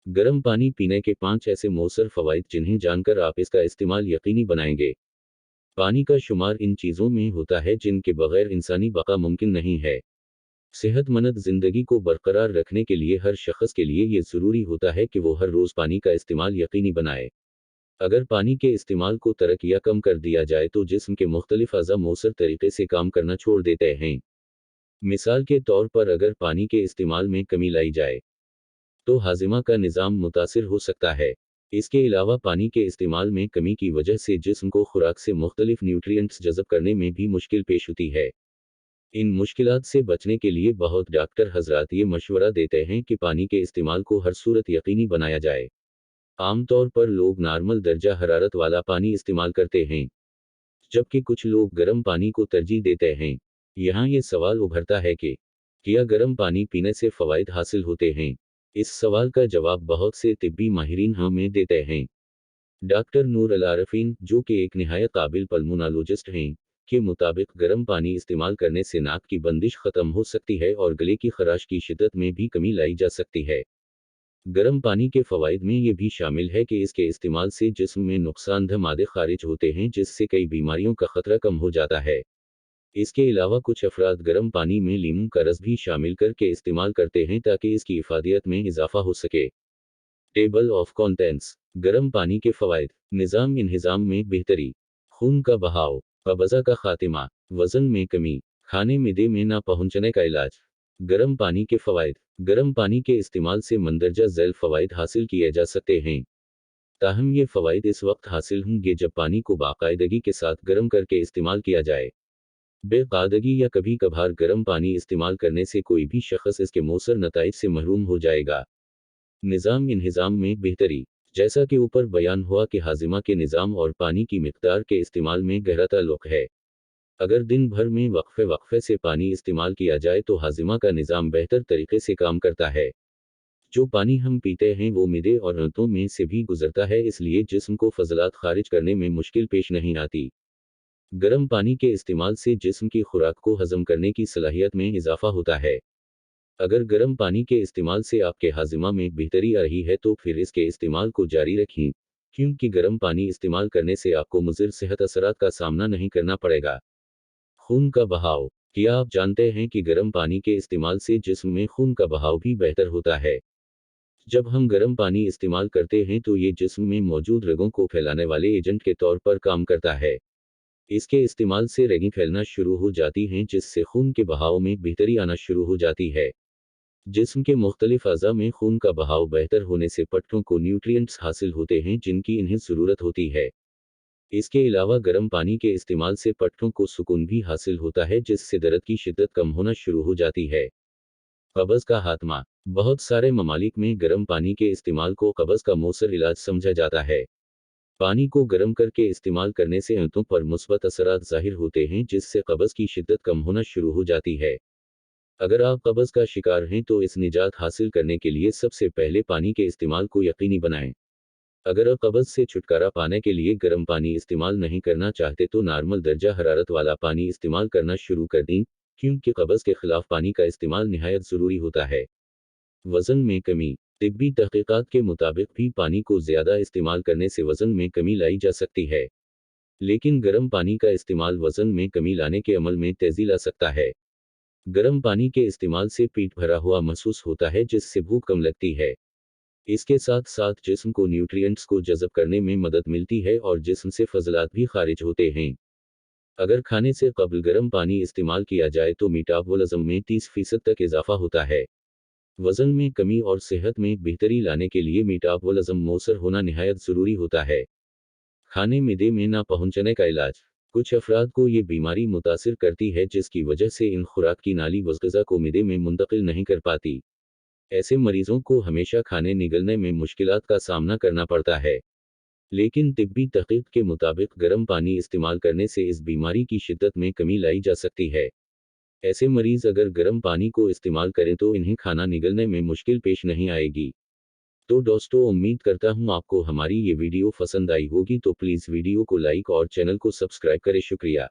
गर्म पानी पीने के 5 ऐसे मौसर फ़वाइद जिन्हें जानकर आप इसका इस्तेमाल यकीनी बनाएंगे। पानी का शुमार इन चीज़ों में होता है जिनके बगैर इंसानी बका मुमकिन नहीं है। सेहतमंद ज़िंदगी को बरकरार रखने के लिए हर शख्स के लिए ये ज़रूरी होता है कि वो हर रोज़ पानी का इस्तेमाल यकीनी बनाए। अगर पानी के इस्तेमाल को तर्क या कम कर दिया जाए तो जिस्म के मुख्तलिफ अज़ा मौसर तरीके से काम करना छोड़ देते हैं। मिसाल के तौर पर अगर पानी के इस्तेमाल में कमी लाई जाए तो हाजिमा का निज़ाम मुतासिर हो सकता है। इसके अलावा पानी के इस्तेमाल में कमी की वजह से जिस्म को खुराक से मुख्तलिफ न्यूट्रिएंट्स जज़ब करने में भी मुश्किल पेश होती है। इन मुश्किलात से बचने के लिए बहुत डॉक्टर हजरात ये मशवरा देते हैं कि पानी के इस्तेमाल को हर सूरत यकीनी बनाया जाए। आमतौर पर लोग नॉर्मल दर्जा हरारत वाला पानी इस्तेमाल करते हैं, जबकि कुछ लोग गर्म पानी को तरजीह देते हैं। यहाँ ये सवाल उभरता है कि क्या गर्म पानी पीने से फ़वाइद हासिल होते हैं? इस सवाल का जवाब बहुत से तिब्बी माहिरीन हमें देते हैं। डॉक्टर नूर अल आरफीन, जो कि एक निहायत काबिल पल्मोनोलॉजिस्ट हैं, के मुताबिक गर्म पानी इस्तेमाल करने से नाक की बंदिश ख़त्म हो सकती है और गले की खराश की शिद्दत में भी कमी लाई जा सकती है। गर्म पानी के फ़वाइद में ये भी शामिल है कि इसके इस्तेमाल से जिस्म में नुकसानदेह मादे खारिज होते हैं जिससे कई बीमारियों का ख़तरा कम हो जाता है। इसके अलावा कुछ अफराद गर्म पानी में लीमू का रस भी शामिल करके इस्तेमाल करते हैं ताकि इसकी इफ़ादियत में इजाफा हो सके। Table of contents. गर्म पानी के फ़वाइद। निज़ाम इंहिज़ाम में बेहतरी, खून का बहाव, कब्ज़ा का खात्मा, वज़न में कमी, खाने मिदे में ना पहुंचने का इलाज। गर्म पानी के फ़वाइद। गर्म पानी के इस्तेमाल से मंदरजा झैल फ़वाइद हासिल किए जा सकते हैं। ताहम ये फ़वाइद इस वक्त हासिल होंगे जब पानी को बाकायदगी के साथ गर्म करके इस्तेमाल किया जाए। बेकायदगी या कभी कभार गर्म पानी इस्तेमाल करने से कोई भी शख्स इसके मौसर नताइज से महरूम हो जाएगा। निज़ाम इंहिज़ाम में बेहतरी। जैसा कि ऊपर बयान हुआ कि हाजिमा के निज़ाम और पानी की मिक़दार के इस्तेमाल में गहरा ताल्लुक़ है। अगर दिन भर में वक्फे वक्फे से पानी इस्तेमाल किया जाए तो हाजिमा का निज़ाम बेहतर तरीके से काम करता है। जो पानी हम पीते हैं वो मिदे और आंतों में से भी गुजरता है, इसलिए जिस्म को फजलात खारिज करने में मुश्किल पेश नहीं आती। गर्म पानी के इस्तेमाल से जिस्म की खुराक को हजम करने की सलाहियत में इजाफा होता है। अगर गर्म पानी के इस्तेमाल से आपके हाजिमा में बेहतरी आ रही है तो फिर इसके इस्तेमाल को जारी रखें, क्योंकि गर्म पानी इस्तेमाल करने से आपको मुज़िर सेहत असरात का सामना नहीं करना पड़ेगा। खून का बहाव। क्या आप जानते हैं कि गर्म पानी के इस्तेमाल से जिस्म में खून का बहाव भी बेहतर होता है? जब हम गर्म पानी इस्तेमाल करते हैं तो ये जिस्म में मौजूद रगों को फैलाने वाले एजेंट के तौर पर काम करता है। इसके इस्तेमाल से रगें फैलना शुरू हो जाती हैं जिससे खून के बहाव में बेहतरी आना शुरू हो जाती है। जिस्म के मुख्तलिफ अज़ा में खून का बहाव बेहतर होने से पट्टों को न्यूट्रिएंट्स हासिल होते हैं जिनकी इन्हें ज़रूरत होती है। इसके अलावा गर्म पानी के इस्तेमाल से पट्टों को सुकून भी हासिल होता है जिससे दर्द की शिद्दत कम होना शुरू हो जाती है। कब्ज़ का खात्मा। बहुत सारे ममालिक में गर्म पानी के इस्तेमाल को कब्ज़ का मौसर इलाज समझा जाता है। पानी को गर्म करके इस्तेमाल करने से आंतों पर मुस्बत असरात ज़ाहिर होते हैं जिससे कब्ज़ की शिद्दत कम होना शुरू हो जाती है। अगर आप कब्ज़ का शिकार हैं तो इस निजात हासिल करने के लिए सबसे पहले पानी के इस्तेमाल को यकीनी बनाएं। अगर आप कब्ज़ से छुटकारा पाने के लिए गर्म पानी इस्तेमाल नहीं करना चाहते तो नॉर्मल दर्जा हरारत वाला पानी इस्तेमाल करना शुरू कर दें, क्योंकि कब्ज़ के खिलाफ पानी का इस्तेमाल निहायत ज़रूरी होता है। वज़न में कमी। तिब्बी तहक़ीक़ात के मुताबिक भी पानी को ज़्यादा इस्तेमाल करने से वज़न में कमी लाई जा सकती है। लेकिन गर्म पानी का इस्तेमाल वज़न में कमी लाने के अमल में तेज़ी ला सकता है। गर्म पानी के इस्तेमाल से पेट भरा हुआ महसूस होता है जिससे भूख कम लगती है। इसके साथ साथ जिस्म को न्यूट्रिएंट्स को जज़ब करने में मदद मिलती है और जिस्म से फजलात भी खारिज होते हैं। अगर खाने से कबल गर्म पानी इस्तेमाल किया जाए तो मेटाबॉलिज्म में 30% तक इजाफा होता है। वज़न में कमी और सेहत में बेहतरी लाने के लिए मेटाबॉलिज्म मौसर होना निहायत ज़रूरी होता है। खाने मिदे में ना पहुंचने का इलाज। कुछ अफराद को ये बीमारी मुतासिर करती है जिसकी वजह से इन खुराक की नाली ग़िज़ा को मिदे में मुंतकिल नहीं कर पाती। ऐसे मरीजों को हमेशा खाने निगलने में मुश्किलात का सामना करना पड़ता है। लेकिन तिब्बी तहक़ीक़ के मुताबिक गर्म पानी इस्तेमाल करने से इस बीमारी की शिद्दत में कमी लाई जा सकती है। ऐसे मरीज अगर गर्म पानी को इस्तेमाल करें तो इन्हें खाना निगलने में मुश्किल पेश नहीं आएगी। तो दोस्तों, उम्मीद करता हूँ आपको हमारी ये वीडियो पसंद आई होगी, तो प्लीज़ वीडियो को लाइक और चैनल को सब्सक्राइब करें। शुक्रिया।